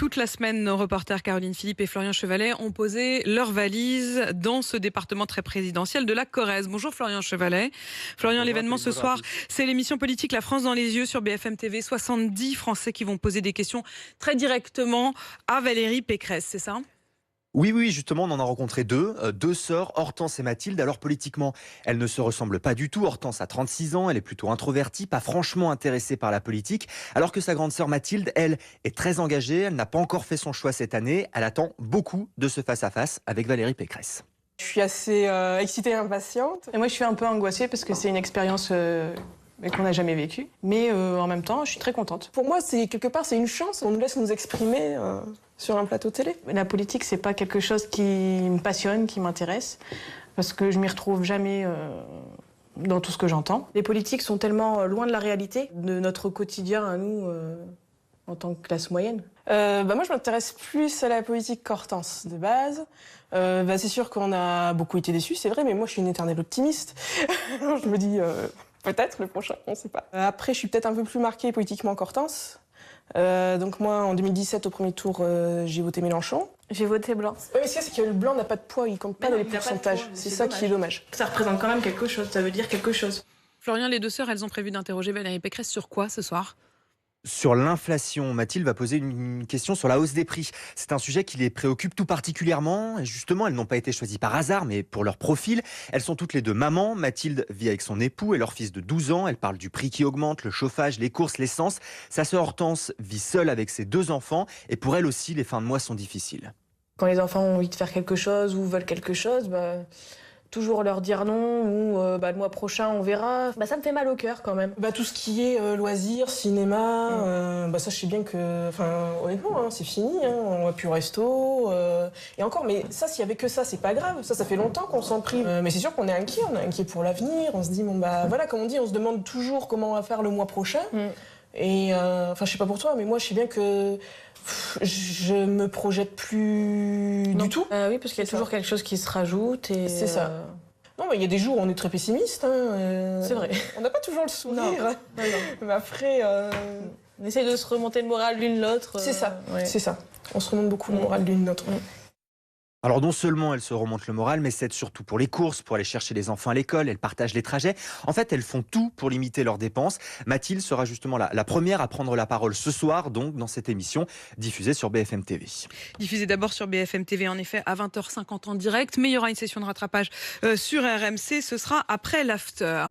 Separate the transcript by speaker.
Speaker 1: Toute la semaine, nos reporters Caroline Philippe et Florian Chevalet ont posé leurs valises dans ce département très présidentiel de la Corrèze. Bonjour Florian Chevalet. Florian, l'événement ce soir, c'est l'émission politique La France dans les yeux sur BFM TV. 70 Français qui vont poser des questions très directement à Valérie Pécresse, c'est ça ?
Speaker 2: Oui, justement, on en a rencontré deux sœurs, Hortense et Mathilde. Alors politiquement, elles ne se ressemblent pas du tout. Hortense a 36 ans, elle est plutôt introvertie, pas franchement intéressée par la politique, alors que sa grande sœur Mathilde, elle, est très engagée, elle n'a pas encore fait son choix cette année, elle attend beaucoup de ce face-à-face avec Valérie Pécresse.
Speaker 3: Je suis assez excitée et impatiente. Et moi, je suis un peu angoissée parce que c'est une expérience qu'on n'a jamais vécue. Mais en même temps, je suis très contente. Pour moi, quelque part, c'est une chance. On nous laisse nous exprimer sur un plateau télé. La politique, c'est pas quelque chose qui me passionne, qui m'intéresse, parce que je m'y retrouve jamais dans tout ce que j'entends. Les politiques sont tellement loin de la réalité, de notre quotidien à nous, en tant que classe moyenne. Moi, je m'intéresse plus à la politique qu'Hortense, de base. C'est sûr qu'on a beaucoup été déçus, c'est vrai, mais moi, je suis une éternelle optimiste. Je me dis, peut-être le prochain, on ne sait pas. Après, je suis peut-être un peu plus marquée politiquement qu'Hortense. Donc moi, en 2017, au premier tour, j'ai voté Mélenchon. J'ai voté blanc. Oui, mais ce qu'il y a, c'est que le blanc n'a pas de poids, il compte pas dans les pourcentages. C'est ça qui est dommage. Ça représente quand même quelque chose, ça veut dire quelque chose.
Speaker 1: Florian, les deux sœurs, elles ont prévu d'interroger Valérie Pécresse sur quoi ce soir ?
Speaker 2: Sur l'inflation, Mathilde va poser une question sur la hausse des prix. C'est un sujet qui les préoccupe tout particulièrement. Et justement, elles n'ont pas été choisies par hasard, mais pour leur profil. Elles sont toutes les deux mamans. Mathilde vit avec son époux et leur fils de 12 ans. Elle parle du prix qui augmente, le chauffage, les courses, l'essence. Sa sœur Hortense vit seule avec ses deux enfants. Et pour elle aussi, les fins de mois sont difficiles.
Speaker 3: Quand les enfants ont envie de faire quelque chose ou veulent quelque chose, toujours leur dire non ou le mois prochain on verra. Ça me fait mal au cœur quand même. Tout ce qui est loisirs, cinéma, ça je sais bien que, honnêtement, c'est fini, on va plus au resto. Et encore, mais ça, s'il y avait que ça, c'est pas grave. Ça fait longtemps qu'on s'en prive. Mais c'est sûr qu'on est inquiet, pour l'avenir. On se dit, voilà, comme on dit, on se demande toujours comment on va faire le mois prochain. Et je sais pas pour toi, mais moi je sais bien que je me projette plus du tout. Oui, parce qu'il y a toujours quelque chose qui se rajoute. Et c'est ça. Non, mais il y a des jours où on est très pessimiste. C'est vrai. On n'a pas toujours le sourire. Non. Mais après, on essaie de se remonter le moral l'une l'autre. C'est ça. Ouais. C'est ça. On se remonte beaucoup le moral l'une l'autre.
Speaker 2: Alors non seulement elles se remontent le moral, mais c'est surtout pour les courses, pour aller chercher les enfants à l'école, elles partagent les trajets. En fait, elles font tout pour limiter leurs dépenses. Mathilde sera justement la première à prendre la parole ce soir, donc dans cette émission diffusée sur BFM TV.
Speaker 1: Diffusée d'abord sur BFM TV, en effet, à 20h50 en direct, mais il y aura une session de rattrapage sur RMC, ce sera après l'after.